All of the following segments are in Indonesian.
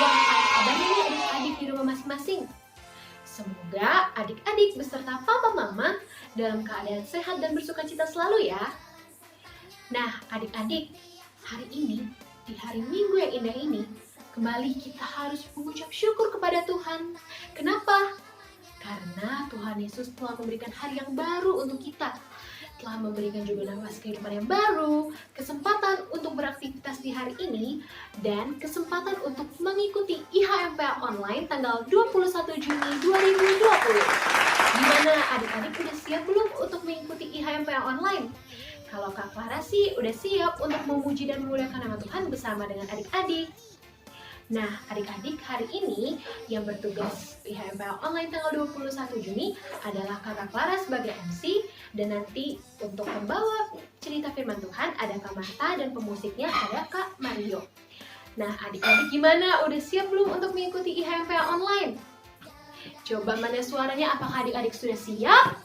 Wah, apa kabarnya nih adik-adik di rumah masing-masing? Semoga adik-adik beserta papa mama dalam keadaan sehat dan bersukacita selalu ya. Nah, adik-adik, hari ini, di hari Minggu yang indah ini, kembali kita harus mengucap syukur kepada Tuhan. Kenapa? Karena Tuhan Yesus telah memberikan hari yang baru untuk kita. Telah memberikan juga nafas kehidupan yang baru, kesempatan untuk beraktivitas di hari ini, dan kesempatan untuk mengikuti IHMPA online tanggal 21 Juni 2020. Gimana adik-adik udah siap belum untuk mengikuti IHMPA online? Kalau Kak Clara sih udah siap untuk memuji dan memuliakan nama Tuhan bersama dengan adik-adik. Nah, adik-adik, hari ini yang bertugas IHMPA online tanggal 21 Juni adalah Kakak Clara sebagai MC, dan nanti untuk membawa cerita firman Tuhan ada Kak Marta dan pemusiknya ada Kak Mario. Nah, adik-adik gimana? Udah siap belum untuk mengikuti IHMPA online? Coba mana suaranya, apakah adik-adik sudah siap?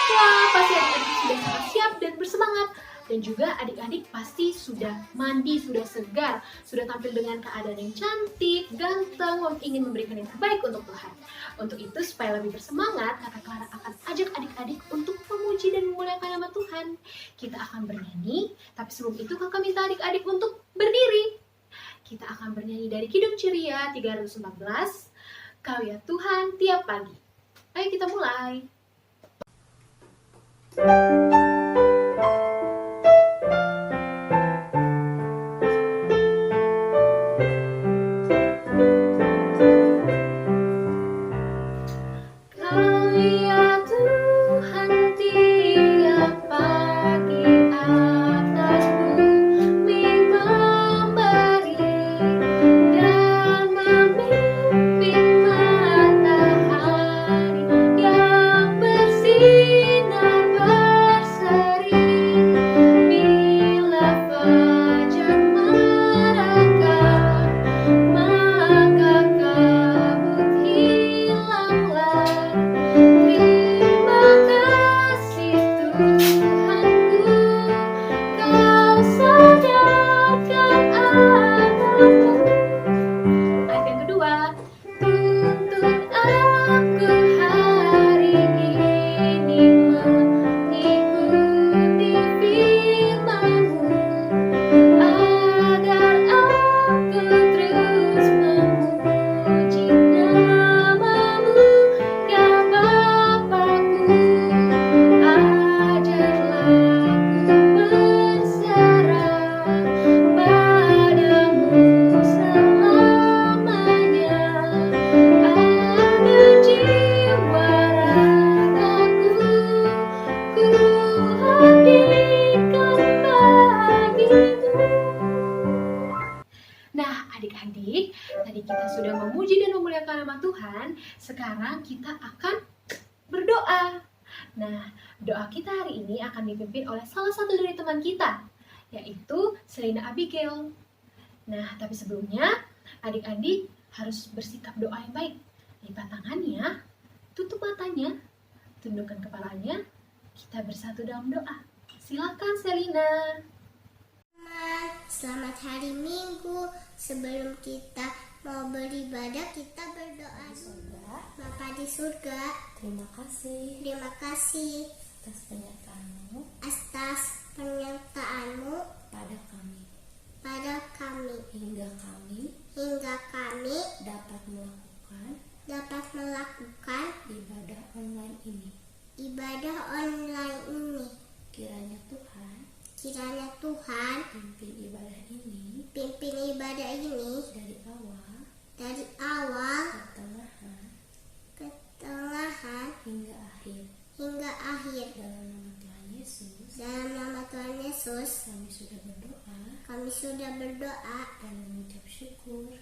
Wah, pasti adik-adik sudah sangat siap dan bersemangat. Dan juga adik-adik pasti sudah mandi, sudah segar, sudah tampil dengan keadaan yang cantik, ganteng, ingin memberikan yang terbaik untuk Tuhan. Untuk itu, supaya lebih bersemangat, Kakak Clara akan ajak adik-adik untuk memuji dan memuliakan nama Tuhan. Kita akan bernyanyi, tapi sebelum itu Kakak minta adik-adik untuk berdiri. Kita akan bernyanyi dari Kidung Ceria 314, Kau ya Tuhan tiap pagi. Ayo kita mulai. Adik-adik, tadi kita sudah memuji dan memuliakan nama Tuhan. Sekarang kita akan berdoa. Nah, doa kita hari ini akan dipimpin oleh salah satu dari teman kita, yaitu Selina Abigail. Nah, tapi sebelumnya, adik-adik harus bersikap doa yang baik. Lipat tangannya, tutup matanya, tundukkan kepalanya, kita bersatu dalam doa. Silakan Selina. Selamat hari Minggu. Sebelum kita mau beribadah, kita berdoa. Bapa di surga, Terima kasih atas penyertaanmu pada kami hingga kami dapat melakukan ibadah online ini. Kiranya Tuhan pimpin ibadah ini dari awal pertengahan hingga akhir. Dalam nama Tuhan Yesus kami sudah berdoa dan mengucap syukur.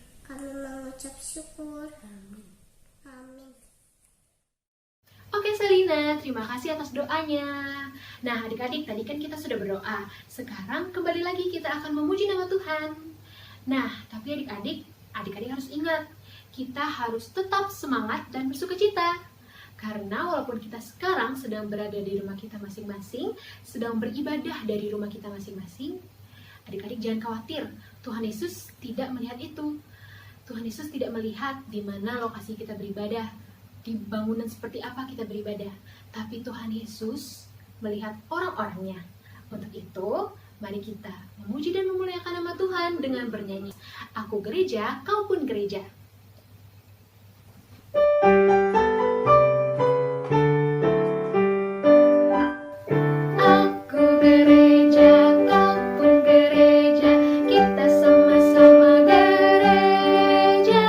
Amin. Oke Selina, terima kasih atas doanya. Nah adik-adik, tadi kan kita sudah berdoa. Sekarang kembali lagi kita akan memuji nama Tuhan. Nah, tapi adik-adik harus ingat, kita harus tetap semangat dan bersukacita. Karena walaupun kita sekarang sedang berada di rumah kita masing-masing, sedang beribadah dari rumah kita masing-masing, adik-adik jangan khawatir, Tuhan Yesus tidak melihat itu. Tuhan Yesus tidak melihat di mana lokasi kita beribadah, di bangunan seperti apa kita beribadah. Tapi Tuhan Yesus melihat orang-orangnya. Untuk itu, mari kita memuji dan memuliakan nama Tuhan dengan bernyanyi, Aku gereja, kau pun gereja. Aku gereja, kau pun gereja, kita sama-sama gereja.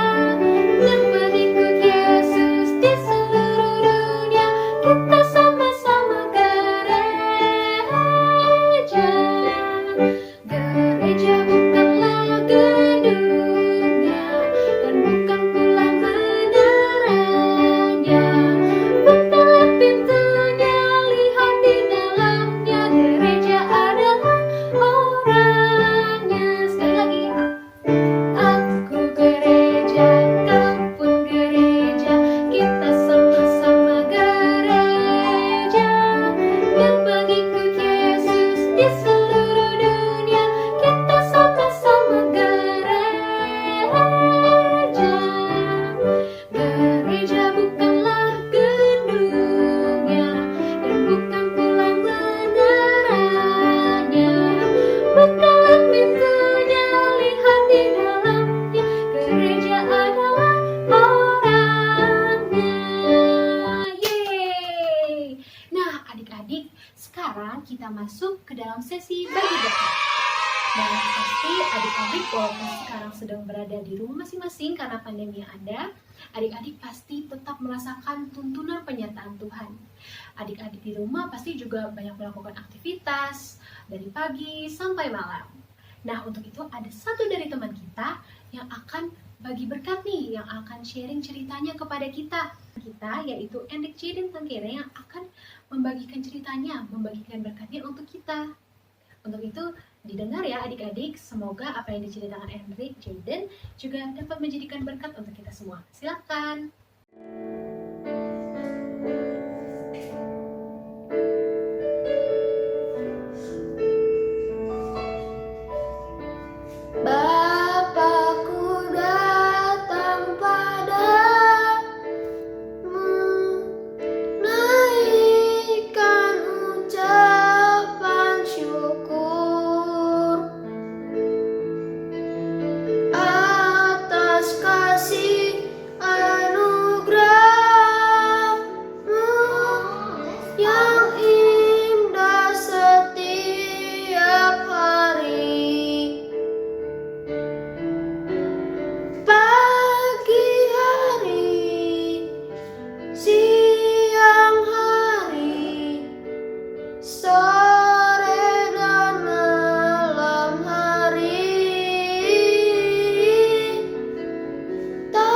Dan mengikut Yesus di seluruh dunia, kita sama-sama gereja. Gereja bukanlah gedungnya, dan bukan pula menaranya. Bukalah pintunya, lihat di dalamnya. Gereja adalah orangnya. Sekali lagi. Aku gereja, kau pun gereja, kita sama-sama gereja. Dan mengikut Yesus di seluruh dunia, kita sama-sama gereja. Gereja bukanlah gedungnya, dan bukan pula menaranya. Bukalah pintunya, lihat di dalamnya. Gereja adalah orangnya. Yeay! Nah, adik-adik, sekarang kita masuk ke dalam sesi bagi berkat. Dan pasti adik-adik walaupun sekarang sedang berada di rumah masing-masing karena pandemi yang ada, adik-adik pasti tetap merasakan tuntunan penyertaan Tuhan. Adik-adik di rumah pasti juga banyak melakukan aktivitas dari pagi sampai malam. Nah, untuk itu ada satu dari teman kita yang akan bagi berkat nih, yang akan sharing ceritanya kepada kita, yaitu Enrik Jaden Tangkere yang akan membagikan ceritanya, membagikan berkatnya untuk kita. Untuk itu, didengar ya adik-adik, semoga apa yang diceritakan Enrik Jaden juga dapat menjadikan berkat untuk kita semua. Silakan. Bapakku datang padamu, naikkan ucapan syukur atas kasih anugerah-Mu yang indah setiap hari. Pagi hari, siang hari, sore dan malam hari, tak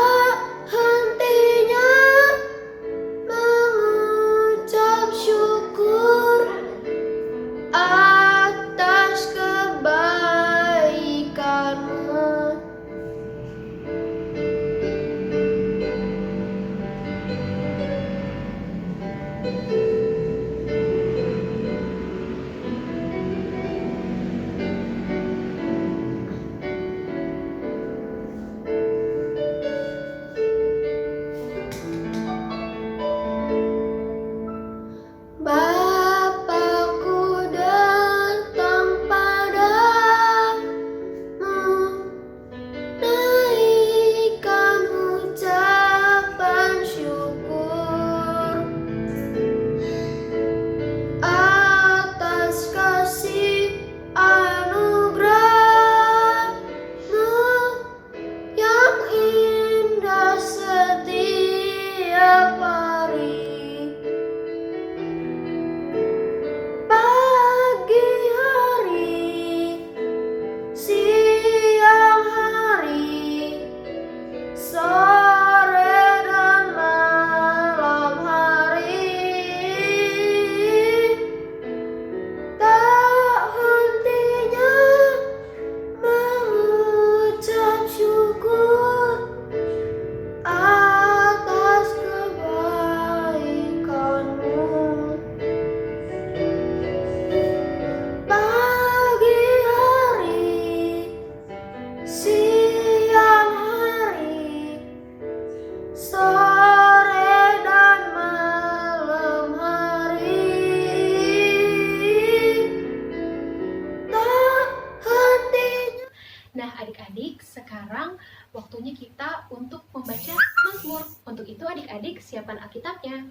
Nah, adik-adik, sekarang waktunya kita untuk membaca Mazmur. Untuk itu adik-adik siapkan Alkitabnya.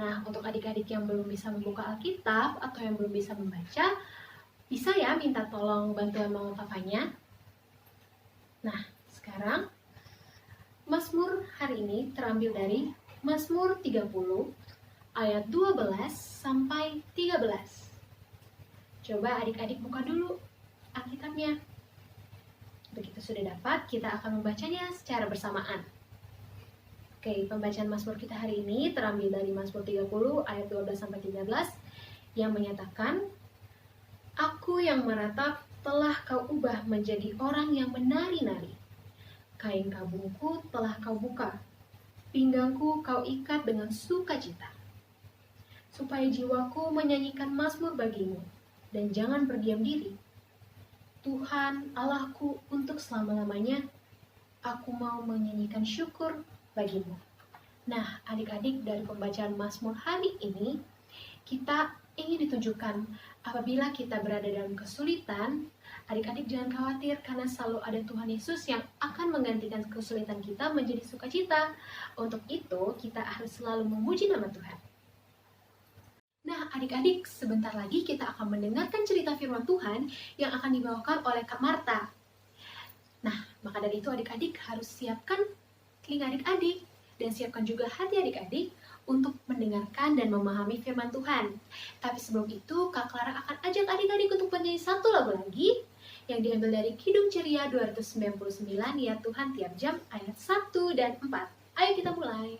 Nah, untuk adik-adik yang belum bisa membuka Alkitab atau yang belum bisa membaca, bisa ya minta tolong bantuan mama papanya. Nah, sekarang Mazmur hari ini terambil dari Mazmur 30 ayat 12 sampai 13. Coba adik-adik buka dulu Alkitabnya. Begitu sudah dapat, kita akan membacanya secara bersamaan. Oke, pembacaan Mazmur kita hari ini terambil dari Mazmur 30 ayat 12 sampai 13 yang menyatakan, "Aku yang meratap telah kau ubah menjadi orang yang menari-nari. Kain kabungku telah kau buka, pinggangku kau ikat dengan sukacita. Supaya jiwaku menyanyikan mazmur bagimu, dan jangan berdiam diri. Tuhan Allahku, untuk selama-lamanya, aku mau menyanyikan syukur bagimu." Nah, adik-adik, dari pembacaan Mazmur hari ini, kita ingin ditunjukkan apabila kita berada dalam kesulitan, adik-adik jangan khawatir karena selalu ada Tuhan Yesus yang akan menggantikan kesulitan kita menjadi sukacita. Untuk itu, kita harus selalu memuji nama Tuhan. Nah, adik-adik, sebentar lagi kita akan mendengarkan cerita firman Tuhan yang akan dibawakan oleh Kak Marta. Nah, maka dari itu adik-adik harus siapkan telinga adik-adik dan siapkan juga hati adik-adik untuk mendengarkan dan memahami firman Tuhan. Tapi sebelum itu, Kak Clara akan ajak adik-adik untuk menyanyi satu lagu lagi yang diambil dari Kidung Ceria 299, Ya Tuhan Tiap Jam, ayat 1 dan 4. Ayo kita mulai.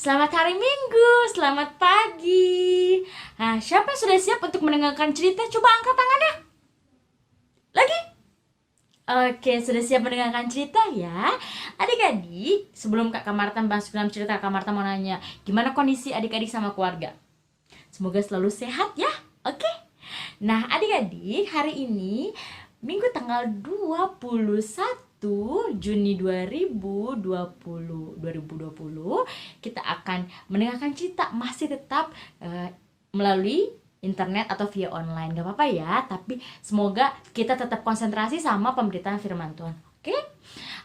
Selamat hari Minggu, selamat pagi. Nah, siapa yang sudah siap untuk mendengarkan cerita? Coba angkat tangannya. Lagi? Oke, sudah siap mendengarkan cerita ya. Adik-adik, sebelum Kak Marta masuk dalam cerita, Kak Marta mau nanya, gimana kondisi adik-adik sama keluarga? Semoga selalu sehat ya. Oke? Nah, adik-adik, hari ini Minggu tanggal 21 Juni 2020 kita akan mendengarkan cerita, masih tetap melalui internet atau via online, gak apa-apa ya, tapi semoga kita tetap konsentrasi sama pemberitaan firman Tuhan. Oke?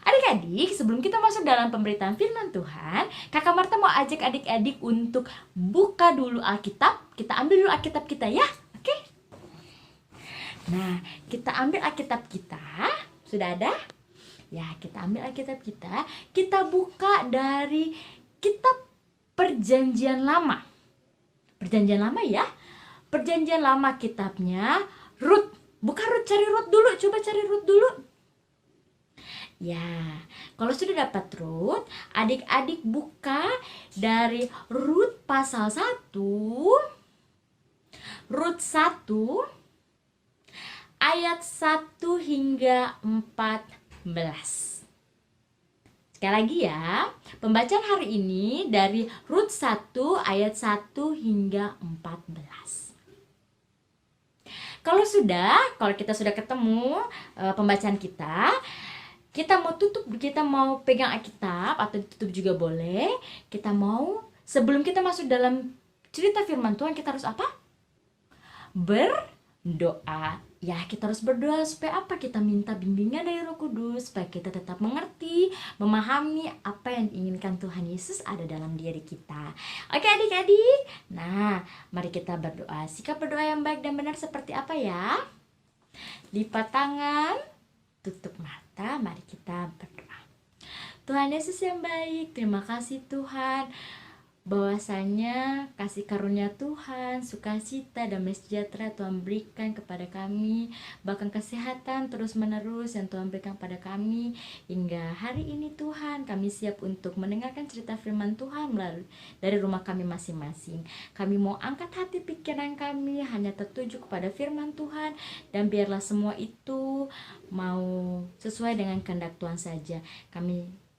Adik-adik, sebelum kita masuk dalam pemberitaan firman Tuhan, Kakak Marta mau ajak adik-adik untuk buka dulu Alkitab. Kita ambil dulu Alkitab kita ya. Oke? Nah, kita ambil Alkitab kita. Sudah ada? Ya, kita ambil Alkitab kita. Kita buka dari kitab Perjanjian Lama. Perjanjian Lama ya. Perjanjian Lama kitabnya Rut. Buka Rut, cari Rut dulu. Coba cari Rut dulu. Ya, kalau sudah dapat Rut, adik-adik buka dari Rut pasal 1. Rut 1 ayat 1 hingga 14. Sekali lagi ya, pembacaan hari ini dari Rut 1 ayat 1 hingga 14. Kalau kita sudah ketemu pembacaan kita kita mau pegang Alkitab atau ditutup juga boleh. Sebelum kita masuk dalam cerita firman Tuhan, kita harus apa? Berdoa. Ya, kita harus berdoa supaya apa? Kita minta bimbingan dari Roh Kudus supaya kita tetap mengerti, memahami apa yang diinginkan Tuhan Yesus ada dalam diri kita. Oke adik-adik, nah mari kita berdoa. Sikap berdoa yang baik dan benar seperti apa ya? Lipat tangan, tutup mata, mari kita berdoa. Tuhan Yesus yang baik, terima kasih Tuhan, bahwasanya kasih karunia Tuhan, sukacita, damai sejahtera Tuhan berikan kepada kami, bahkan kesehatan terus menerus yang Tuhan berikan pada kami hingga hari ini. Tuhan, kami siap untuk mendengarkan cerita firman Tuhan melalui dari rumah kami masing-masing. Kami mau angkat hati pikiran kami hanya tertuju kepada firman Tuhan, dan biarlah semua itu mau sesuai dengan kehendak Tuhan saja. Kami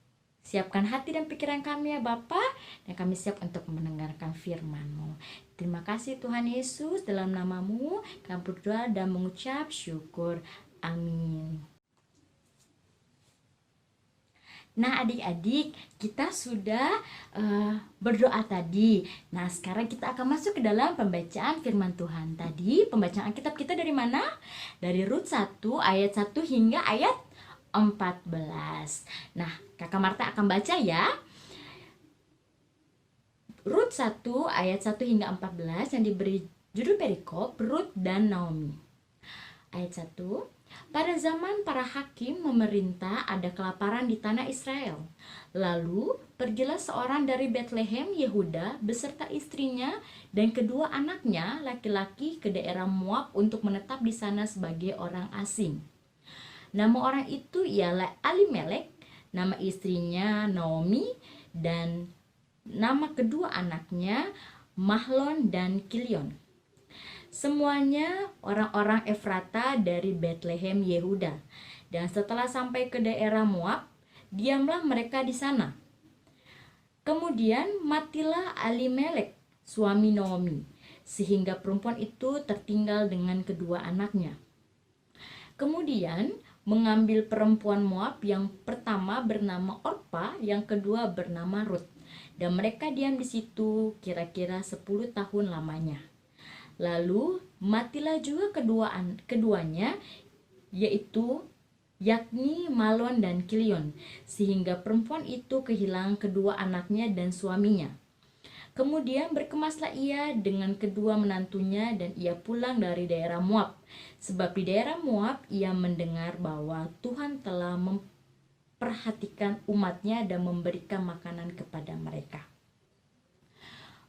siapkan hati dan pikiran kami ya Bapa, dan kami siap untuk mendengarkan firman-Mu. Terima kasih Tuhan Yesus, dalam nama-Mu kami berdoa dan mengucap syukur. Amin. Nah adik-adik, kita sudah berdoa tadi. Nah sekarang kita akan masuk ke dalam pembacaan firman Tuhan. Tadi pembacaan Alkitab kita dari mana? Dari Rut 1 ayat 1 hingga ayat 14. Nah, Kakak Marta akan baca ya. Rut 1 ayat 1 hingga 14 yang diberi judul perikop Rut dan Naomi. Ayat 1. Pada zaman para hakim memerintah, ada kelaparan di tanah Israel. Lalu pergilah seorang dari Betlehem Yehuda beserta istrinya dan kedua anaknya laki-laki ke daerah Moab untuk menetap di sana sebagai orang asing. Nama orang itu ialah Elimelek, nama istrinya Naomi, dan nama kedua anaknya Mahlon dan Kilion. Semuanya orang-orang Efrata dari Betlehem Yehuda. Dan setelah sampai ke daerah Moab, diamlah mereka di sana. Kemudian matilah Elimelek, suami Naomi, sehingga perempuan itu tertinggal dengan kedua anaknya. Kemudian mengambil perempuan Moab, yang pertama bernama Orpa, yang kedua bernama Rut, dan mereka diam di situ kira-kira 10 tahun lamanya. Lalu matilah juga keduanya, yakni Mahlon dan Kilion, sehingga perempuan itu kehilangan kedua anaknya dan suaminya. Kemudian berkemaslah ia dengan kedua menantunya, dan ia pulang dari daerah Moab. Sebab di daerah Moab ia mendengar bahwa Tuhan telah memperhatikan umatnya dan memberikan makanan kepada mereka.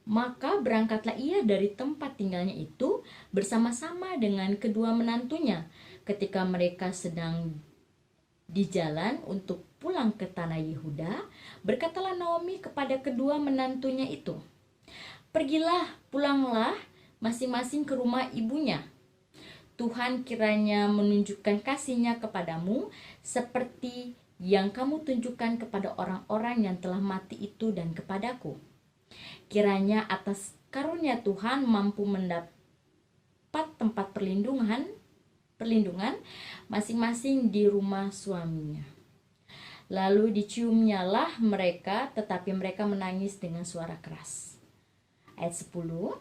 Maka berangkatlah ia dari tempat tinggalnya itu bersama-sama dengan kedua menantunya. Ketika mereka sedang di jalan untuk pulang ke tanah Yehuda, berkatalah Naomi kepada kedua menantunya itu, "Pergilah, pulanglah masing-masing ke rumah ibunya. Tuhan kiranya menunjukkan kasih-Nya kepadamu seperti yang kamu tunjukkan kepada orang-orang yang telah mati itu dan kepadaku. Kiranya atas karunia Tuhan mampu mendapat tempat perlindungan masing-masing di rumah suaminya." Lalu diciumnyalah mereka, tetapi mereka menangis dengan suara keras. Ayat 10.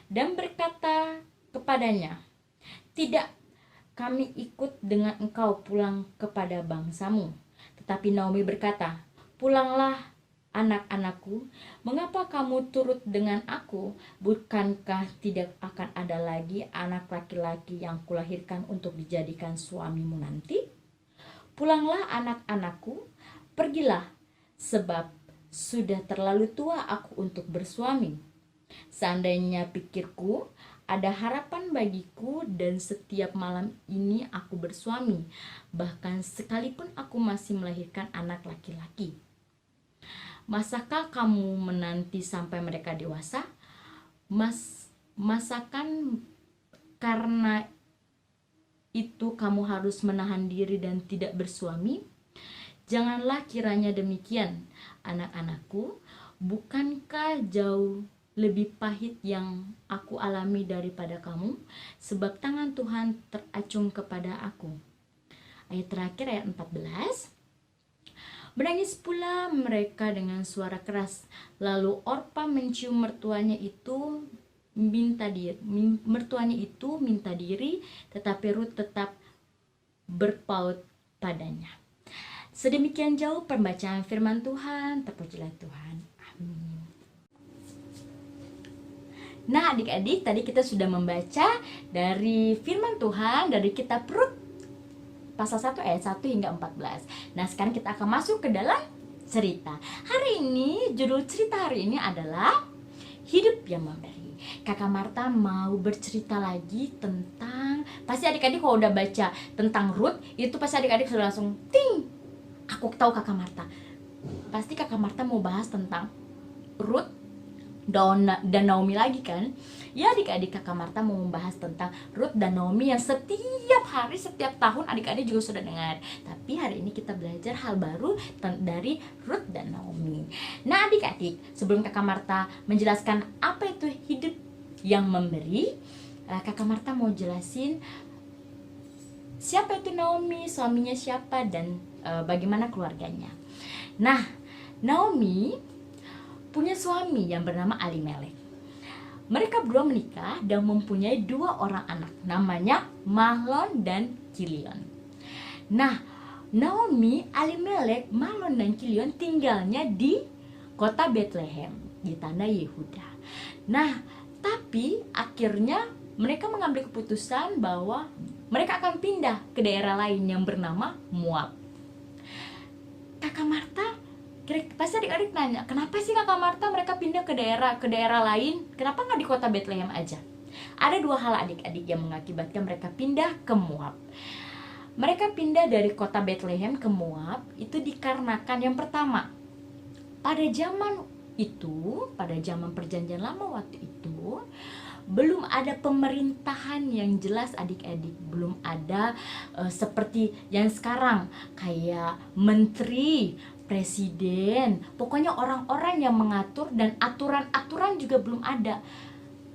Dan berkata kepadanya, "Tidak, kami ikut dengan engkau pulang kepada bangsamu." Tetapi Naomi berkata, "Pulanglah, anak-anakku, mengapa kamu turut dengan aku? Bukankah tidak akan ada lagi anak laki-laki yang kulahirkan untuk dijadikan suamimu nanti? Pulanglah, anak-anakku, pergilah, sebab sudah terlalu tua aku untuk bersuami. Seandainya pikirku, ada harapan bagiku, dan setiap malam ini aku bersuami, bahkan sekalipun aku masih melahirkan anak laki-laki. Masakah kamu menanti sampai mereka dewasa? Masakan karena itu kamu harus menahan diri dan tidak bersuami? Janganlah kiranya demikian, anak-anakku. Bukankah jauh lebih pahit yang aku alami daripada kamu, sebab tangan Tuhan teracung kepada aku." Ayat terakhir ayat 14. Menangis pula mereka dengan suara keras. Lalu Orpa mencium mertuanya itu minta diri, tetapi Rut tetap berpaut padanya. Sedemikian jauh pembacaan firman Tuhan. Terpujilah Tuhan. Amin. Nah, adik-adik, tadi kita sudah membaca dari firman Tuhan dari kitab Rut pasal 1 ayat 1 hingga 14. Nah, sekarang kita akan masuk ke dalam cerita. Hari ini, judul cerita hari ini adalah Hidup yang Memberi. Kakak Marta mau bercerita lagi tentang, pasti adik-adik kalau udah baca tentang Rut, itu pasti adik-adik sudah langsung ting. Aku tahu Kakak Marta. Pasti Kakak Marta mau bahas tentang Rut dan Naomi lagi kan? Ya adik-adik, Kakak Marta mau membahas tentang Rut dan Naomi yang setiap hari, setiap tahun adik-adik juga sudah dengar. Tapi hari ini kita belajar hal baru dari Rut dan Naomi. Nah adik-adik, sebelum Kakak Marta menjelaskan apa itu hidup yang memberi, Kakak Marta mau jelasin siapa itu Naomi, suaminya siapa, dan bagaimana keluarganya. Nah, Naomi punya suami yang bernama Elimelek. Mereka berdua menikah dan mempunyai 2 orang anak, namanya Mahlon dan Kilion. Nah, Naomi, Elimelek, Mahlon dan Kilion tinggalnya di kota Bethlehem di tanah Yehuda. Nah, tapi akhirnya mereka mengambil keputusan bahwa mereka akan pindah ke daerah lain yang bernama Moab. Kakak Marta, pasti adik-adik nanya, kenapa sih Kakak Marta mereka pindah ke daerah lain? Kenapa nggak di kota Bethlehem aja? Ada 2 hal adik-adik yang mengakibatkan mereka pindah ke Moab. Mereka pindah dari kota Bethlehem ke Moab itu dikarenakan yang pertama, pada zaman perjanjian lama waktu itu, belum ada pemerintahan yang jelas adik-adik. Belum ada seperti yang sekarang kayak menteri, presiden, pokoknya orang-orang yang mengatur, dan aturan-aturan juga belum ada.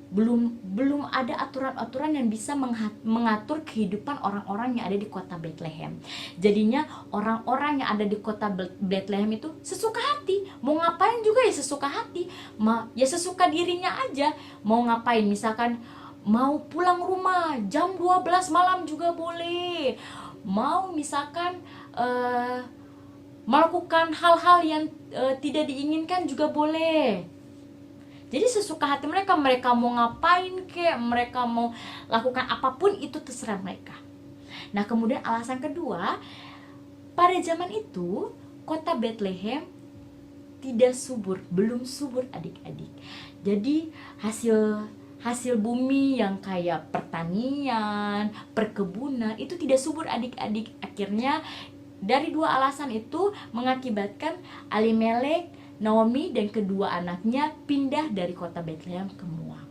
Belum ada aturan-aturan yang bisa mengatur kehidupan orang-orang yang ada di kota Bethlehem. Jadinya orang-orang yang ada di kota Bethlehem itu sesuka hati, mau ngapain juga ya sesuka hati, ya sesuka dirinya aja. Mau ngapain, misalkan mau pulang rumah jam 12 malam juga boleh. Mau misalkan melakukan hal-hal yang tidak diinginkan juga boleh. Jadi sesuka hati mereka mau ngapain kek, mereka mau lakukan apapun itu terserah mereka. Nah kemudian alasan kedua, pada zaman itu kota Bethlehem tidak subur, belum subur adik-adik. Jadi hasil bumi yang kayak pertanian, perkebunan itu tidak subur adik-adik. Akhirnya dari 2 alasan itu mengakibatkan Elimelek, Naomi dan kedua anaknya pindah dari kota Bethlehem ke Moab.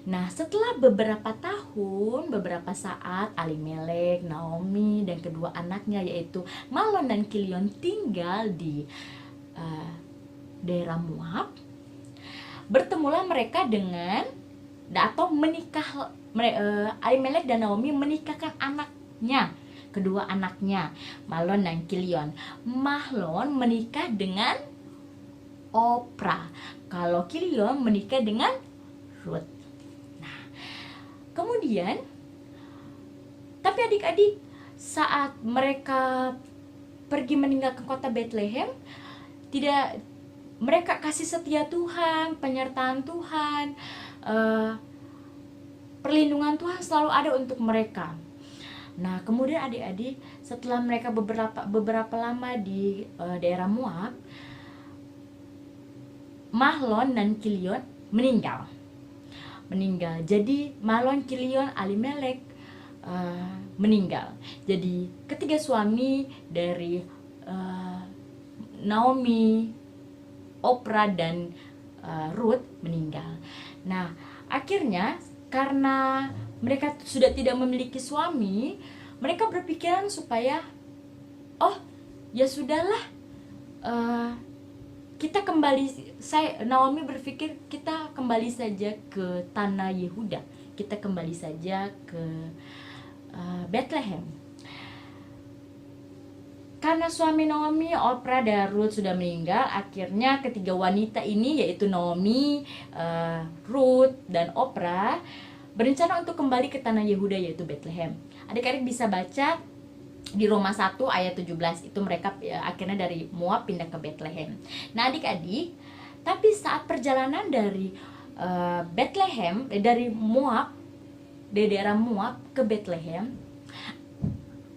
Nah, setelah beberapa tahun, beberapa saat, Elimelek, Naomi dan kedua anaknya yaitu Mahlon dan Kilion tinggal di daerah Moab. Bertemulah mereka Elimelek dan Naomi menikahkan anaknya, kedua anaknya, Mahlon dan Kilion. Mahlon menikah dengan Orpa, kalau Kilion menikah dengan Rut. Nah, kemudian, tapi adik-adik, saat mereka pergi meninggalkan kota Bethlehem, mereka kasih setia Tuhan, penyertaan Tuhan, perlindungan Tuhan selalu ada untuk mereka. Nah kemudian adik-adik, setelah mereka beberapa lama di daerah Moab, Mahlon dan Kilion meninggal. Jadi Mahlon, Kilion, Elimelek meninggal. Jadi ketiga suami dari Naomi, Orpa dan Rut meninggal. Nah akhirnya karena mereka sudah tidak memiliki suami, mereka berpikiran supaya ya sudahlah, kita kembali. Naomi berpikir kita kembali saja ke tanah Yehuda, kita kembali saja ke Bethlehem. karena suami Naomi, Oprah dan Ruth sudah meninggal, akhirnya ketiga wanita ini yaitu Naomi, Ruth dan Oprah berencana untuk kembali ke tanah Yehuda yaitu Bethlehem. Adik-adik bisa baca di Roma 1 ayat 17, itu mereka akhirnya dari Moab pindah ke Bethlehem. Nah adik-adik, tapi saat perjalanan dari Bethlehem, dari Moab, dari daerah Moab ke Bethlehem,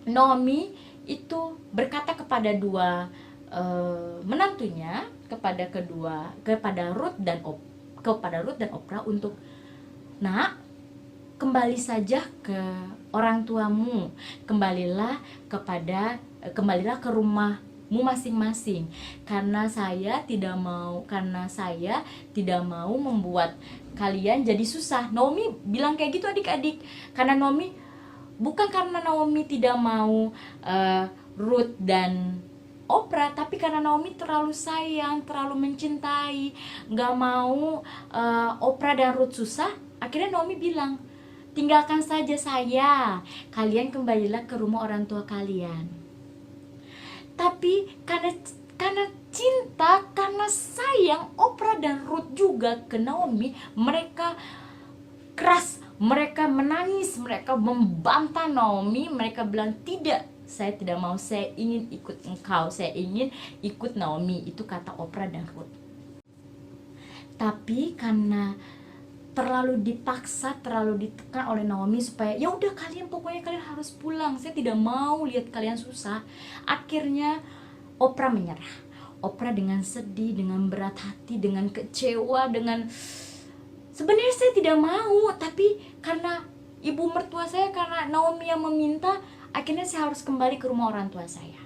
Naomi itu berkata kepada dua menantunya, kepada Ruth dan Oprah untuk, "Nak, kembali saja ke orang tuamu, kembalilah ke rumahmu masing-masing, karena saya tidak mau membuat kalian jadi susah." Naomi bilang kayak gitu adik-adik, karena bukan karena Naomi tidak mau Ruth dan Oprah, tapi karena Naomi terlalu sayang, terlalu mencintai, gak mau Oprah dan Ruth susah. Akhirnya Naomi bilang, "Tinggalkan saja saya, kalian kembalilah ke rumah orang tua kalian." Tapi karena cinta, karena sayang Oprah dan Ruth juga ke Naomi, mereka keras, mereka menangis, mereka membantah Naomi, mereka bilang, "Tidak, saya tidak mau, saya ingin ikut engkau, saya ingin ikut Naomi." Itu kata Oprah dan Ruth. Tapi karena terlalu dipaksa, terlalu ditekan oleh Naomi supaya ya udah pokoknya kalian harus pulang, saya tidak mau lihat kalian susah. Akhirnya Oprah menyerah. Oprah dengan sedih, dengan berat hati, dengan kecewa, dengan sebenarnya saya tidak mau, tapi karena ibu mertua saya, karena Naomi yang meminta, akhirnya saya harus kembali ke rumah orang tua saya.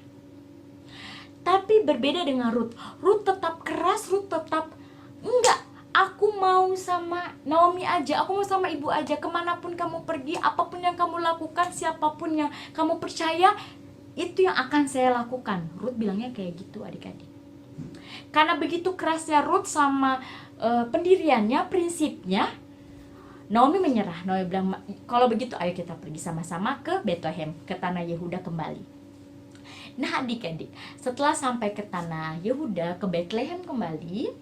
Tapi berbeda dengan Ruth. Ruth tetap keras, Ruth tetap, "Enggak, aku mau sama Naomi aja, aku mau sama ibu aja, kemanapun kamu pergi, apapun yang kamu lakukan, siapapun yang kamu percaya, itu yang akan saya lakukan." Ruth bilangnya kayak gitu adik-adik. Karena begitu kerasnya Ruth sama pendiriannya, prinsipnya, Naomi menyerah. Naomi bilang, "Kalau begitu ayo kita pergi sama-sama ke Bethlehem, ke tanah Yehuda kembali." Nah adik-adik, setelah sampai ke tanah Yehuda, ke Bethlehem kembali,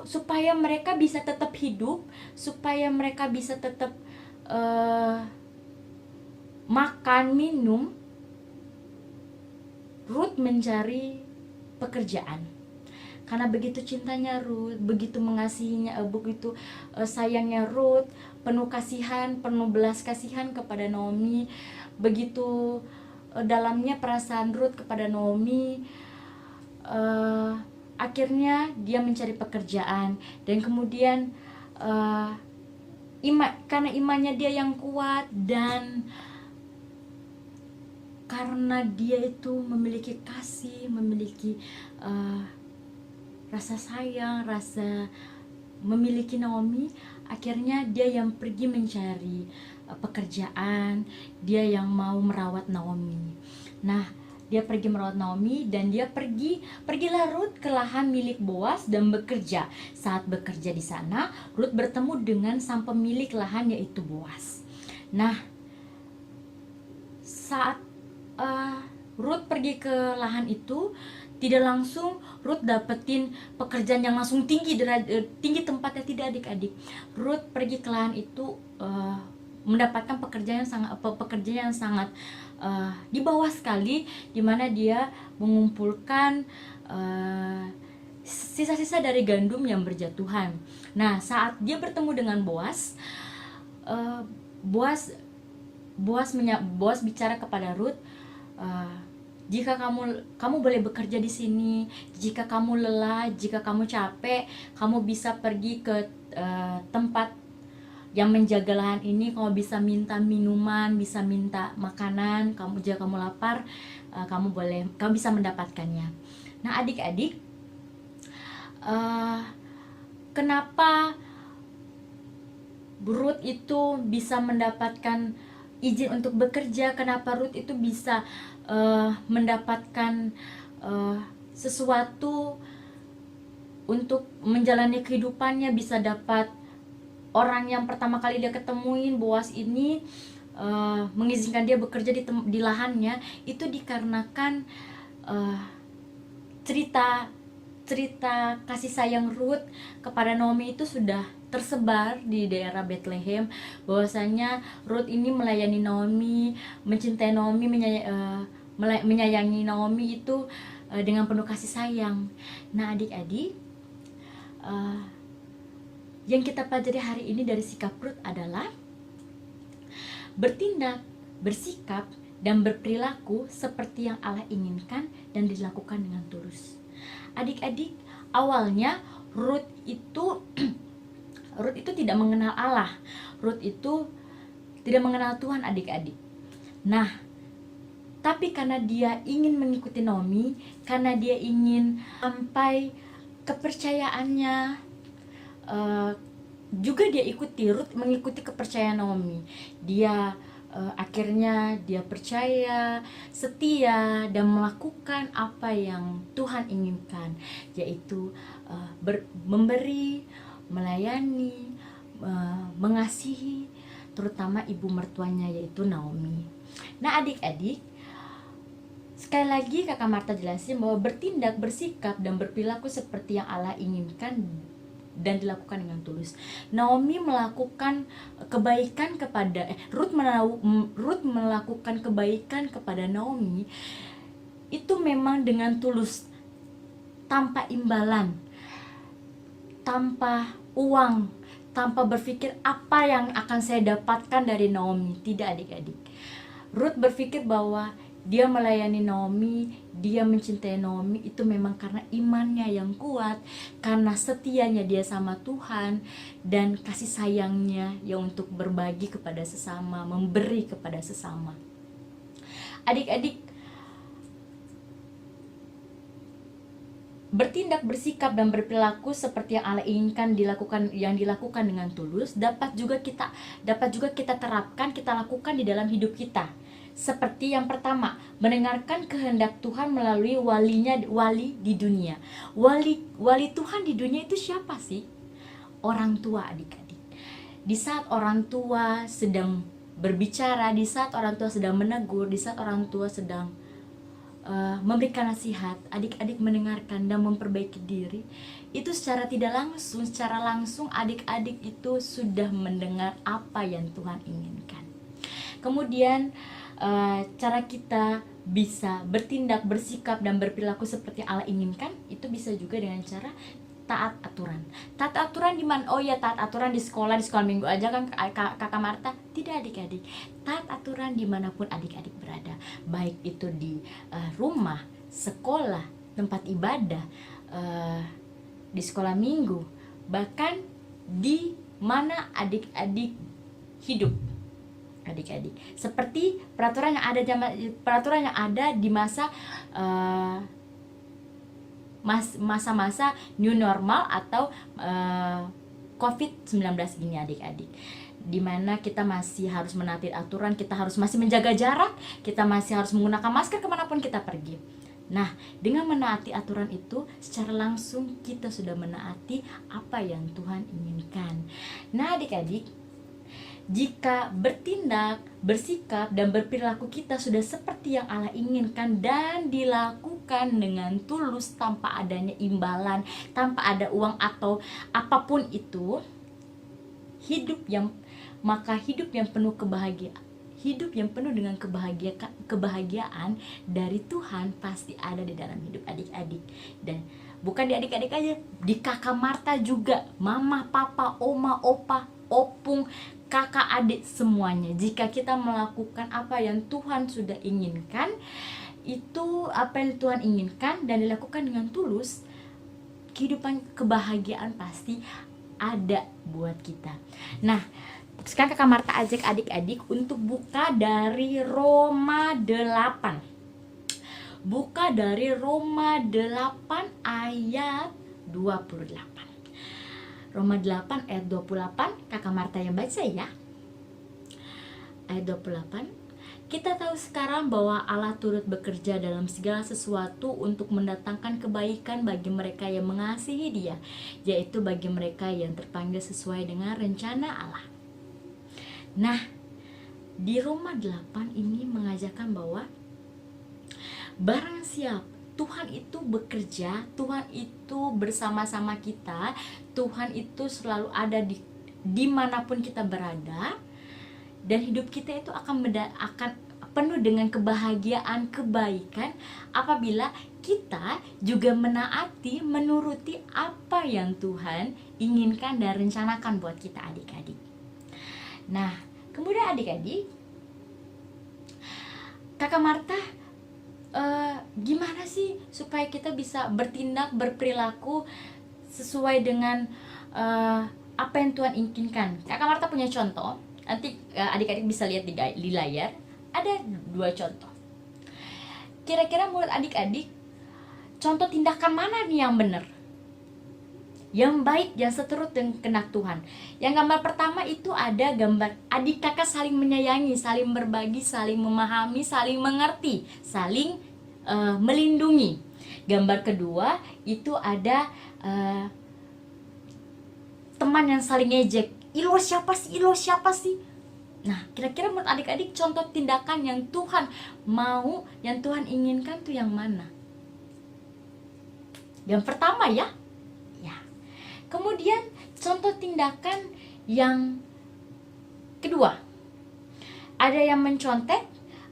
supaya mereka bisa tetap hidup, supaya mereka bisa tetap makan, minum, Ruth mencari pekerjaan. Karena begitu cintanya Ruth, begitu mengasihinya, begitu sayangnya Ruth, penuh kasihan, penuh belas kasihan kepada Naomi, begitu dalamnya perasaan Ruth kepada Naomi, akhirnya dia mencari pekerjaan. Dan kemudian karena imannya dia yang kuat, dan karena dia itu memiliki kasih, memiliki rasa sayang, rasa memiliki Naomi, akhirnya dia yang pergi mencari pekerjaan, dia yang mau merawat Naomi. Nah, dia pergi merawat Naomi, dan dia pergilah Ruth ke lahan milik Boas dan bekerja. Saat bekerja di sana, Ruth bertemu dengan sang pemilik lahan yaitu Boas. Nah, saat Ruth pergi ke lahan itu, tidak langsung Ruth dapetin pekerjaan yang langsung tinggi tempatnya, tidak adik-adik. Ruth pergi ke lahan itu mendapatkan pekerjaan yang sangat di bawah sekali, di mana dia mengumpulkan sisa-sisa dari gandum yang berjatuhan. Nah, saat dia bertemu dengan Boas, Boas bicara kepada Ruth, "Jika kamu boleh bekerja di sini, jika kamu lelah, jika kamu capek, kamu bisa pergi ke tempat yang menjaga lahan ini, kamu bisa minta minuman, bisa minta makanan, jika kamu lapar, kamu bisa mendapatkannya." Nah adik-adik, kenapa Ruth itu bisa mendapatkan izin untuk bekerja, kenapa Ruth itu bisa mendapatkan sesuatu untuk menjalani kehidupannya, bisa dapat orang yang pertama kali dia ketemuin, Boas ini, mengizinkan dia bekerja di lahannya itu dikarenakan cerita kasih sayang Ruth kepada Naomi itu sudah tersebar di daerah Bethlehem, bahwasanya Ruth ini melayani Naomi, mencintai Naomi, menyayangi Naomi itu dengan penuh kasih sayang. Nah adik-adik, yang kita pelajari hari ini dari sikap Ruth adalah bertindak, bersikap, dan berperilaku seperti yang Allah inginkan dan dilakukan dengan tulus. Adik-adik, awalnya Ruth itu tidak mengenal Allah. Ruth itu tidak mengenal Tuhan, adik-adik. Nah, tapi karena dia ingin mengikuti Naomi, karena dia ingin sampai kepercayaannya, juga dia ikuti, Ruth mengikuti kepercayaan Naomi. Dia akhirnya dia percaya, setia, dan melakukan apa yang Tuhan inginkan, yaitu memberi, melayani, mengasihi, terutama ibu mertuanya yaitu Naomi. Nah adik-adik, sekali lagi kakak Marta jelasin bahwa bertindak, bersikap, dan berperilaku seperti yang Allah inginkan dan dilakukan dengan tulus. Naomi melakukan kebaikan kepada Ruth melakukan kebaikan kepada Naomi itu memang dengan tulus, tanpa imbalan, tanpa uang, tanpa berpikir apa yang akan saya dapatkan dari Naomi. Tidak adik-adik. Ruth berpikir bahwa dia melayani Naomi, dia mencintai Naomi itu memang karena imannya yang kuat, karena setianya dia sama Tuhan, dan kasih sayangnya yang untuk berbagi kepada sesama, memberi kepada sesama. Adik-adik, bertindak, bersikap, dan berperilaku seperti yang Allah inginkan yang dilakukan dengan tulus dapat juga kita terapkan, kita lakukan di dalam hidup kita. Seperti yang pertama, mendengarkan kehendak Tuhan melalui wali di dunia. Wali Tuhan di dunia itu siapa sih? Orang tua, adik-adik. Di saat orang tua sedang berbicara, di saat orang tua sedang menegur, di saat orang tua sedang memberikan nasihat, adik-adik mendengarkan dan memperbaiki diri, itu secara tidak langsung, secara langsung adik-adik itu sudah mendengar apa yang Tuhan inginkan. Kemudian cara kita bisa bertindak, bersikap, dan berperilaku seperti Allah inginkan itu bisa juga dengan cara taat aturan. Taat aturan di mana? Oh ya, taat aturan di sekolah minggu aja kan kakak Marta? Tidak adik-adik. Taat aturan dimanapun adik-adik berada, baik itu di rumah, sekolah, tempat ibadah, di sekolah minggu, bahkan di mana adik-adik hidup. Adik-adik, seperti peraturan yang ada di masa-masa new normal atau COVID-19 ini adik-adik, dimana kita masih harus menaati aturan, kita harus masih menjaga jarak, kita masih harus menggunakan masker kemanapun kita pergi. Nah, dengan menaati aturan itu, secara langsung kita sudah menaati apa yang Tuhan inginkan. Nah adik-adik, jika bertindak, bersikap, dan berperilaku kita sudah seperti yang Allah inginkan dan dilakukan dengan tulus tanpa adanya imbalan, tanpa ada uang atau apapun itu, hidup yang penuh kebahagiaan, hidup yang penuh dengan kebahagiaan dari Tuhan pasti ada di dalam hidup adik-adik. Dan bukan di adik-adik aja, di kakak Marta juga, mama, papa, oma, opa, opung, kakak, adik, semuanya. Jika kita melakukan apa yang Tuhan sudah inginkan, itu apa yang Tuhan inginkan dan dilakukan dengan tulus, kehidupan kebahagiaan pasti ada buat kita. Nah, sekarang kakak Marta ajak adik-adik untuk buka dari Roma 8. Buka dari Roma 8 ayat 28. Roma 8 ayat 28, kakak Marta yang baca ya. Ayat 28, kita tahu sekarang bahwa Allah turut bekerja dalam segala sesuatu untuk mendatangkan kebaikan bagi mereka yang mengasihi Dia, yaitu bagi mereka yang terpanggil sesuai dengan rencana Allah. Nah, di Roma 8 ini mengajarkan bahwa barang siap Tuhan itu bekerja, Tuhan itu bersama-sama kita, Tuhan itu selalu ada di dimanapun kita berada, dan hidup kita itu akan penuh dengan kebahagiaan, kebaikan apabila kita juga menaati, menuruti apa yang Tuhan inginkan dan rencanakan buat kita adik-adik. Nah, kemudian adik-adik, Kakak Marta gimana sih supaya kita bisa bertindak, berperilaku sesuai dengan apa yang Tuhan inginkan? Kakak Marta punya contoh, nanti adik-adik bisa lihat di layar. Ada 2 contoh. Kira-kira menurut adik-adik, contoh tindakan mana nih yang benar, yang baik, yang seturut dengan kehendak Tuhan? Yang gambar pertama itu ada gambar adik kakak saling menyayangi, saling berbagi, saling memahami, saling mengerti, saling melindungi. Gambar kedua itu ada teman yang saling ngejek, ilo siapa sih. Nah, kira-kira menurut adik-adik contoh tindakan yang Tuhan mau, yang Tuhan inginkan tuh yang mana? Yang pertama ya. Kemudian contoh tindakan yang kedua, ada yang mencontek,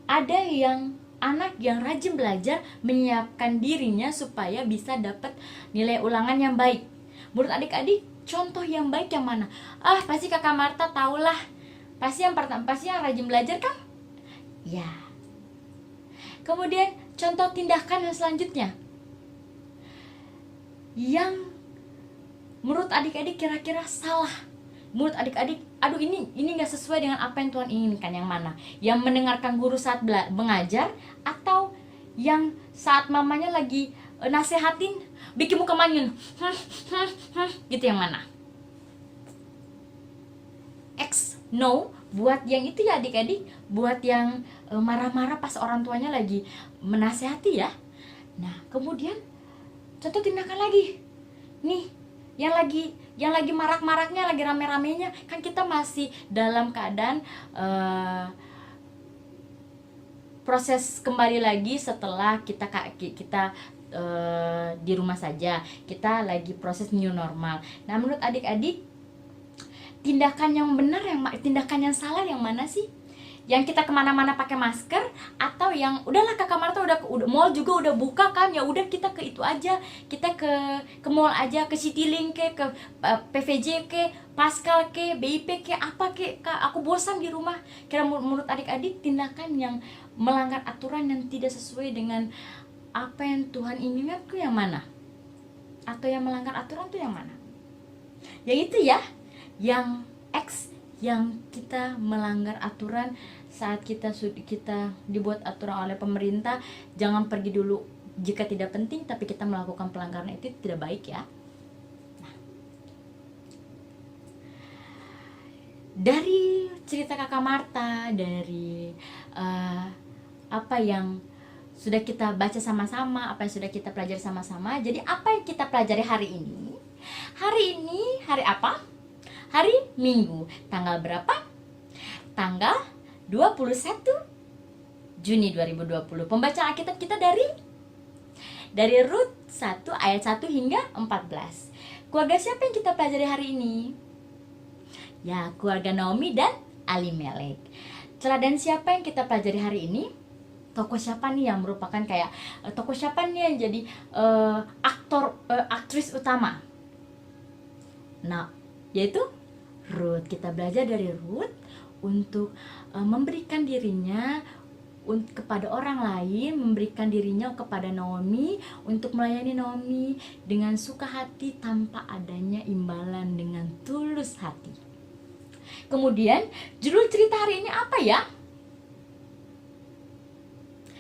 ada yang anak yang rajin belajar, menyiapkan dirinya supaya bisa dapat nilai ulangan yang baik. Menurut adik-adik contoh yang baik yang mana? Pasti Kakak Marta tahulah, pasti yang pertama, pasti yang rajin belajar kan? Ya. Kemudian contoh tindakan yang selanjutnya, yang menurut adik-adik kira-kira salah. Menurut adik-adik, aduh ini gak sesuai dengan apa yang Tuhan inginkan, yang mana? Yang mendengarkan guru saat mengajar, atau yang saat mamanya lagi nasehatin bikin muka manyun, gitu, yang mana? X, no, buat yang itu ya adik-adik, buat yang marah-marah pas orang tuanya lagi menasehati ya. Nah, kemudian contoh tindakan lagi nih, yang lagi marak-maraknya, lagi rame-ramenya, kan kita masih dalam keadaan proses kembali lagi setelah kita di rumah saja, kita lagi proses new normal. Nah, menurut adik-adik tindakan yang benar, tindakan yang salah yang mana sih? Yang kita kemana-mana pakai masker, atau yang udahlah Kakak Marta udah mall juga udah buka kan, ya udah kita ke itu aja, kita ke mall aja, ke Citylink ke PVJ ke Pascal ke BIP ke apa ke, aku bosan di rumah. Kira menurut adik-adik tindakan yang melanggar aturan, yang tidak sesuai dengan apa yang Tuhan inginkan tuh yang mana? Atau yang melanggar aturan tuh yang mana? Yang itu ya, yang X, yang kita melanggar aturan saat kita dibuat aturan oleh pemerintah. Jangan pergi dulu jika tidak penting, tapi kita melakukan pelanggaran itu tidak baik ya. Nah, dari cerita Kakak Marta, dari apa yang sudah kita baca sama-sama, apa yang sudah kita pelajari sama-sama. Jadi apa yang kita pelajari hari ini? Hari ini hari apa? Hari Minggu. Tanggal berapa? Tanggal 21 Juni 2020. Pembacaan Alkitab kita dari Rut 1 ayat 1 hingga 14. Keluarga siapa yang kita pelajari hari ini? Ya, keluarga Naomi dan Elimelek. Teladan siapa yang kita pelajari hari ini? Tokoh siapa nih yang merupakan kayak tokoh siapa nih yang jadi aktris utama? Nah, yaitu Rut. Kita belajar dari Rut untuk memberikan dirinya kepada orang lain, memberikan dirinya kepada Naomi, untuk melayani Naomi dengan suka hati tanpa adanya imbalan, dengan tulus hati. Kemudian judul cerita hari ini apa ya?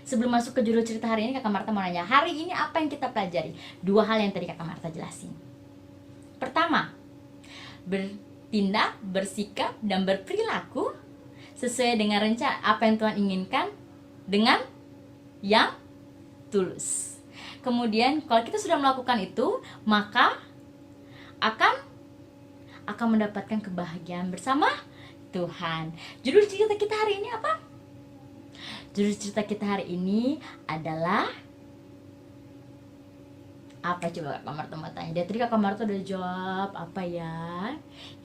Sebelum masuk ke judul cerita hari ini, Kakak Marta mau nanya, hari ini apa yang kita pelajari? 2 hal yang tadi Kakak Marta jelasin. Pertama, bertindak, bersikap, dan berperilaku sesuai dengan rencana apa yang Tuhan inginkan dengan yang tulus. Kemudian kalau kita sudah melakukan itu, maka akan mendapatkan kebahagiaan bersama Tuhan. Judul cerita kita hari ini apa? Judul cerita kita hari ini adalah apa, coba Kak Marta mau tanya. Dia tadi Kak Marta udah jawab apa ya?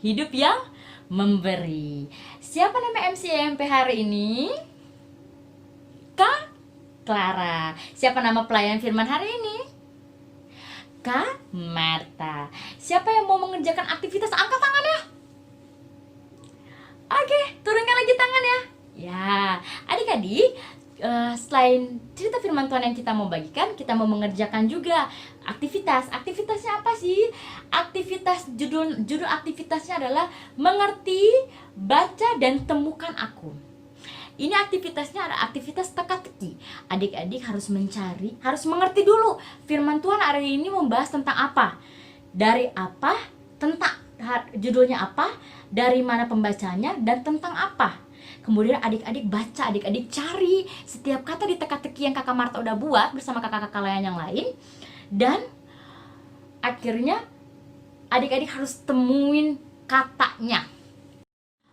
Hidup yang memberi. Siapa nama MC MP hari ini? Kak Clara. Siapa nama pelayan firman hari ini? Kak Marta. Siapa yang mau mengerjakan aktivitas? Angkat tangan ya. Oke, turunkan lagi tangan ya. Ya, adik-adik, selain cerita firman Tuhan yang kita mau bagikan, kita mau mengerjakan juga aktivitas. Aktivitasnya apa sih? Aktivitas judul aktivitasnya adalah mengerti, baca dan temukan aku. Ini aktivitasnya ada aktivitas teka-teki. Adik-adik harus mencari, harus mengerti dulu firman Tuhan hari ini membahas tentang apa. Dari apa, tentang judulnya apa, dari mana pembacanya, dan tentang apa. Kemudian adik-adik baca, adik-adik cari setiap kata di teka-teki yang Kakak Marta udah buat bersama kakak-kakak lain yang lain. Dan akhirnya adik-adik harus temuin katanya.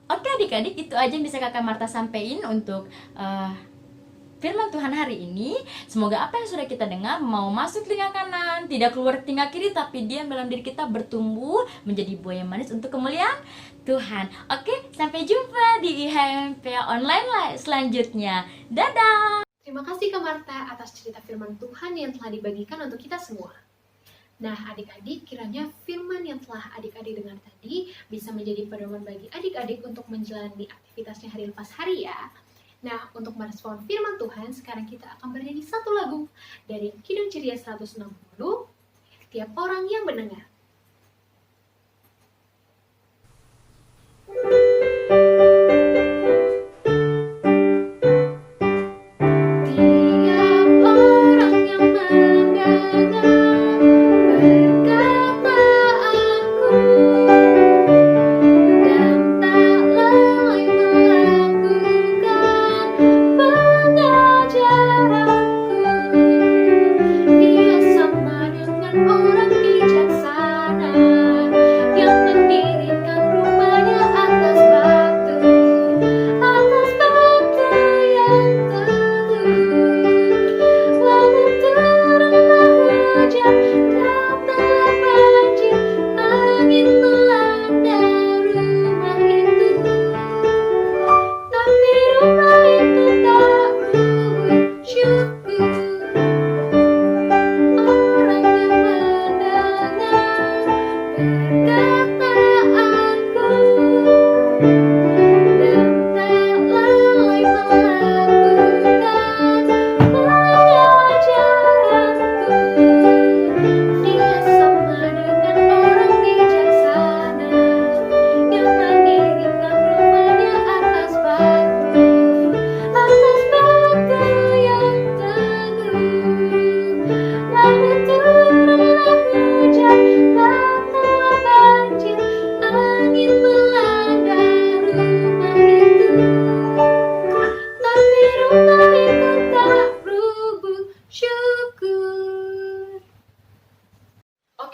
Oke adik-adik, itu aja yang bisa Kakak Marta sampaikan untuk firman Tuhan hari ini. Semoga apa yang sudah kita dengar mau masuk telinga kanan, tidak keluar telinga kiri, tapi diam dalam diri kita, bertumbuh menjadi buah yang manis untuk kemuliaan Tuhan. Oke, sampai jumpa di IHMP Online selanjutnya. Dadah. Terima kasih Kak Marta atas cerita firman Tuhan yang telah dibagikan untuk kita semua. Nah, adik-adik, kiranya firman yang telah adik-adik dengar tadi bisa menjadi pedoman bagi adik-adik untuk menjalani aktivitasnya hari lepas hari ya. Nah, untuk merespon firman Tuhan, sekarang kita akan bernyanyi satu lagu dari Kidung Ceria 160, Tiap Orang Yang Mendengar.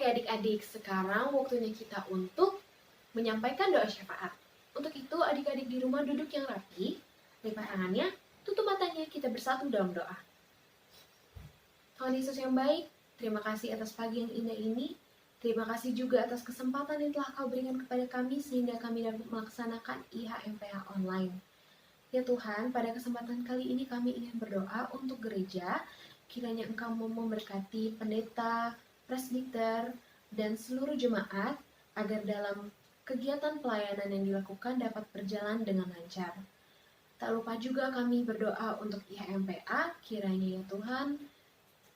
Adik-adik, sekarang waktunya kita untuk menyampaikan doa syafaat. Untuk itu, adik-adik di rumah duduk yang rapi, lipat tangannya, tutup matanya, kita bersatu dalam doa. Tuhan Yesus yang baik, terima kasih atas pagi yang indah ini. Terima kasih juga atas kesempatan yang telah Kau berikan kepada kami sehingga kami dapat melaksanakan IHMPH online. Ya Tuhan, pada kesempatan kali ini kami ingin berdoa untuk gereja, kiranya Engkau mau memberkati pendeta, presbiter, dan seluruh jemaat agar dalam kegiatan pelayanan yang dilakukan dapat berjalan dengan lancar. Tak lupa juga kami berdoa untuk IHMPA, kiranya ya Tuhan,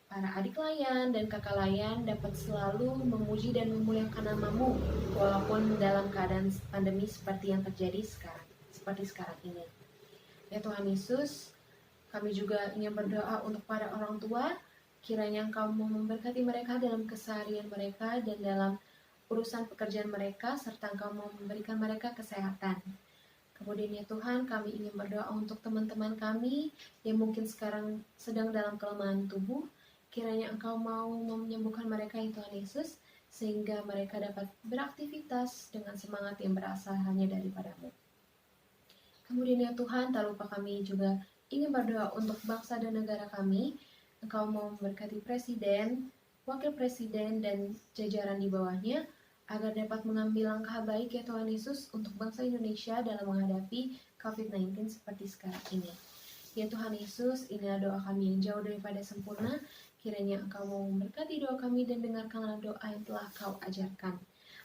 para adik layan dan kakak layan dapat selalu memuji dan memuliakan nama-Mu, walaupun dalam keadaan pandemi seperti yang terjadi sekarang ini. Ya Tuhan Yesus, kami juga ingin berdoa untuk para orang tua, kiranya Engkau mau memberkati mereka dalam keseharian mereka dan dalam urusan pekerjaan mereka, serta Engkau mau memberikan mereka kesehatan. Kemudian ya Tuhan, kami ingin berdoa untuk teman-teman kami yang mungkin sekarang sedang dalam kelemahan tubuh, kiranya Engkau mau menyembuhkan mereka ya Tuhan Yesus, sehingga mereka dapat beraktivitas dengan semangat yang berasal hanya daripada-Mu. Kemudian ya Tuhan, tak lupa kami juga ingin berdoa untuk bangsa dan negara kami. Engkau mau memberkati presiden, wakil presiden, dan jajaran di bawahnya, agar dapat mengambil langkah baik ya Tuhan Yesus untuk bangsa Indonesia dalam menghadapi COVID-19 seperti sekarang ini. Ya Tuhan Yesus, inilah doa kami yang jauh daripada sempurna. Kiranya Engkau mau memberkati doa kami dan dengarkanlah doa yang telah Kau ajarkan.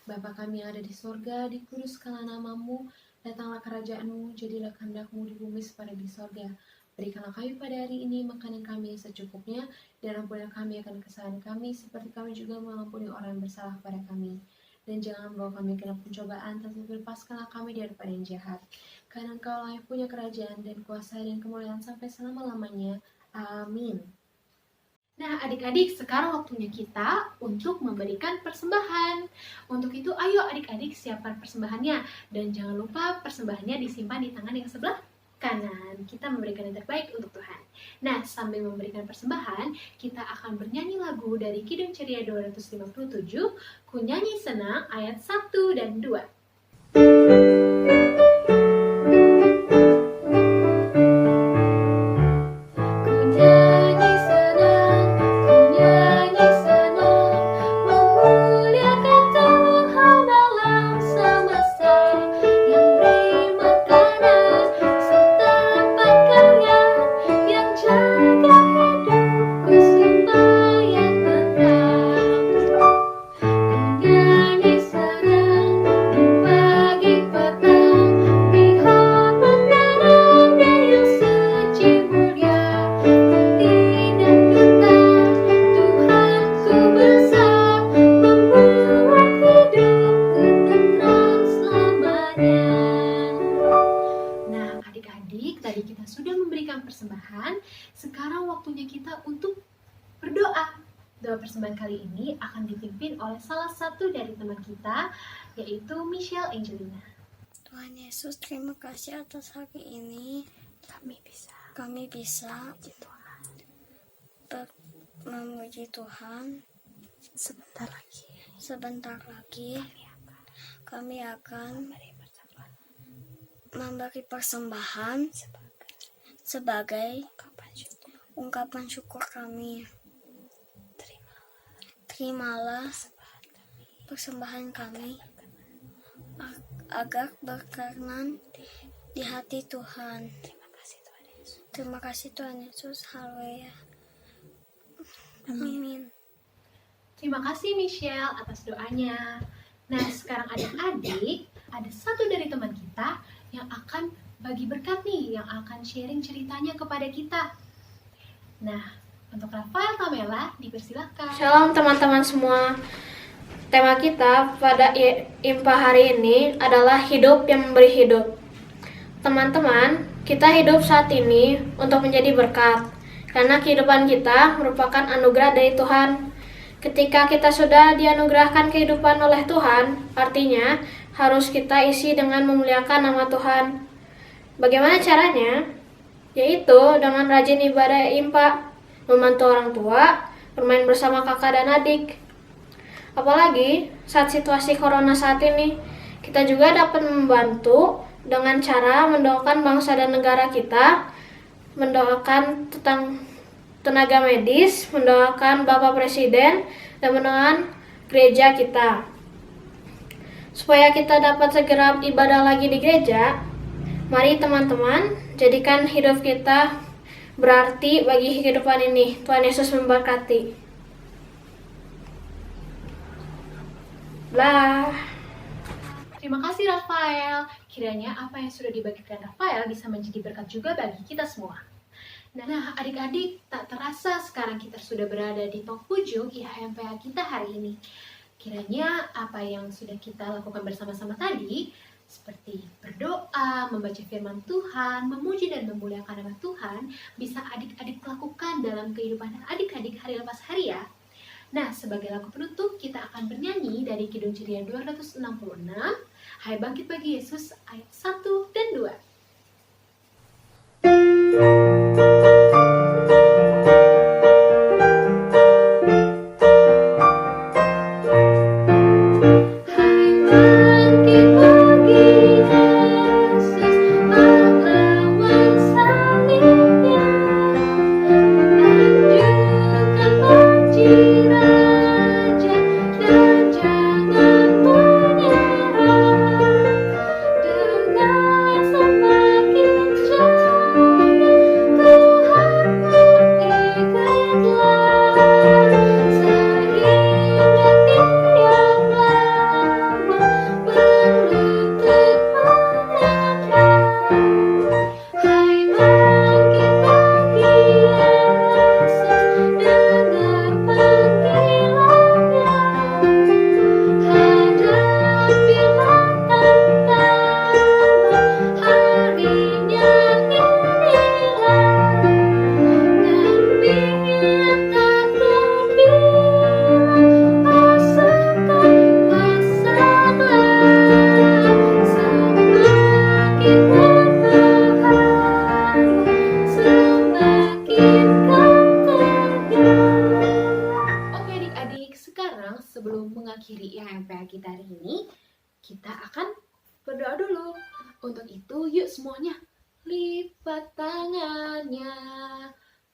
Bapa kami yang ada di sorga, dikuduskanlah namamu, datanglah kerajaan-Mu, jadilah kehendak-Mu di bumi seperti di sorga. Berikanlah kami pada hari ini makanan kami secukupnya, dan ampunilah kami akan kesalahan kami, seperti kami juga mengampuni orang yang bersalah kepada kami. Dan jangan membawa kami ke dalam pencobaan, tetapi lepaskanlah kami daripada yang jahat. Karena Engkau lah yang punya kerajaan dan kuasa dan kemuliaan sampai selama-lamanya. Amin. Nah adik-adik, sekarang waktunya kita untuk memberikan persembahan. Untuk itu ayo adik-adik siapkan persembahannya. Dan jangan lupa persembahannya disimpan di tangan yang sebelah kanan. Kita memberikan yang terbaik untuk Tuhan. Nah sambil memberikan persembahan, kita akan bernyanyi lagu dari Kidung Ceria 257, Ku Nyanyi Senang ayat 1 dan 2. Persembahan, sekarang waktunya kita untuk berdoa. Doa persembahan kali ini akan dipimpin oleh salah satu dari teman kita, yaitu Michelle Angelina. Tuhan Yesus, terima kasih atas hari ini. Kami bisa memuji Tuhan. Sebentar lagi kami akan memberi persembahan sebagai ungkapan syukur kami. Terimalah persembahan kami agar berkenan di hati Tuhan. Terima kasih Tuhan Yesus. Haleluya. Amin. Terima kasih Michelle atas doanya. Nah sekarang adik-adik, ada satu dari teman kita yang akan bagi berkat nih, yang akan sharing ceritanya kepada kita. Nah, untuk Rafael Tamela, dipersilahkan. Shalom teman-teman semua. Tema kita pada IMPA hari ini adalah hidup yang memberi hidup. Teman-teman, kita hidup saat ini untuk menjadi berkat. Karena kehidupan kita merupakan anugerah dari Tuhan. Ketika kita sudah dianugerahkan kehidupan oleh Tuhan, artinya harus kita isi dengan memuliakan nama Tuhan. Bagaimana caranya? Yaitu dengan rajin ibadah IMPA, membantu orang tua, bermain bersama kakak dan adik. Apalagi saat situasi corona saat ini, kita juga dapat membantu dengan cara mendoakan bangsa dan negara kita, mendoakan tentang tenaga medis, mendoakan Bapak Presiden, dan mendoakan gereja kita. Supaya kita dapat segera ibadah lagi di gereja, mari teman-teman, jadikan hidup kita berarti bagi kehidupan ini. Tuhan Yesus memberkati. Terima kasih Rafael. Kiranya apa yang sudah dibagikan Rafael bisa menjadi berkat juga bagi kita semua. Nah adik-adik, tak terasa sekarang kita sudah berada di penghujung IHMPA kita hari ini. Kiranya apa yang sudah kita lakukan bersama-sama tadi, seperti berdoa, membaca firman Tuhan, memuji dan memuliakan nama Tuhan, bisa adik-adik lakukan dalam kehidupan adik-adik hari lepas hari ya. Nah, sebagai lagu penutup, kita akan bernyanyi dari Kidung Ceria 266, Hai Bangkit Bagi Yesus, ayat 1 dan 2. Hai bangkit bagi Yesus, sebelum mengakhiri IHMPA kita hari ini, kita akan berdoa dulu. Untuk itu, yuk semuanya lipat tangannya,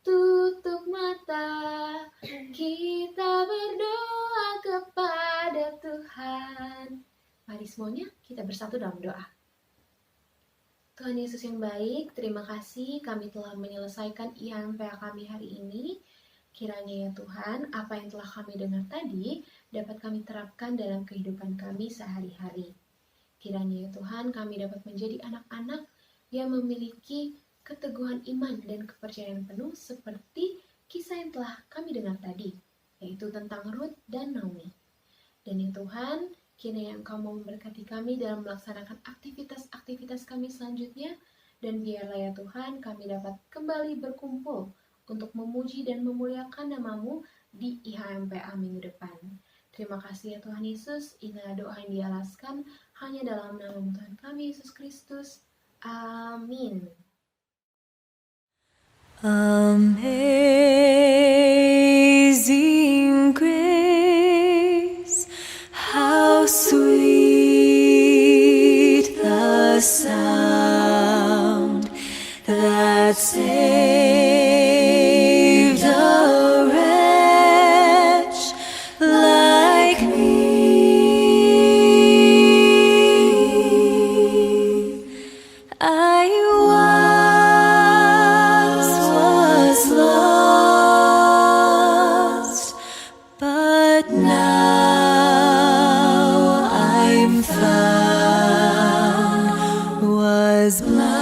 tutup mata, kita berdoa kepada Tuhan. Mari semuanya kita bersatu dalam doa. Tuhan Yesus yang baik, terima kasih kami telah menyelesaikan IHMPA kami hari ini. Kiranya ya Tuhan, apa yang telah kami dengar tadi dapat kami terapkan dalam kehidupan kami sehari-hari. Kiranya ya Tuhan, kami dapat menjadi anak-anak yang memiliki keteguhan iman dan kepercayaan penuh seperti kisah yang telah kami dengar tadi, yaitu tentang Ruth dan Naomi. Dan ya Tuhan, kiranya Engkau mau memberkati kami dalam melaksanakan aktivitas-aktivitas kami selanjutnya, dan biarlah ya Tuhan kami dapat kembali berkumpul untuk memuji dan memuliakan nama-Mu di IHMPA minggu depan. Terima kasih ya Tuhan Yesus, inilah doa yang dialaskan hanya dalam nama Tuhan kami Yesus Kristus. Amin. Amazing grace, how sweet the sound that saved a wretch like me. I was lost, but now I'm found, was blind.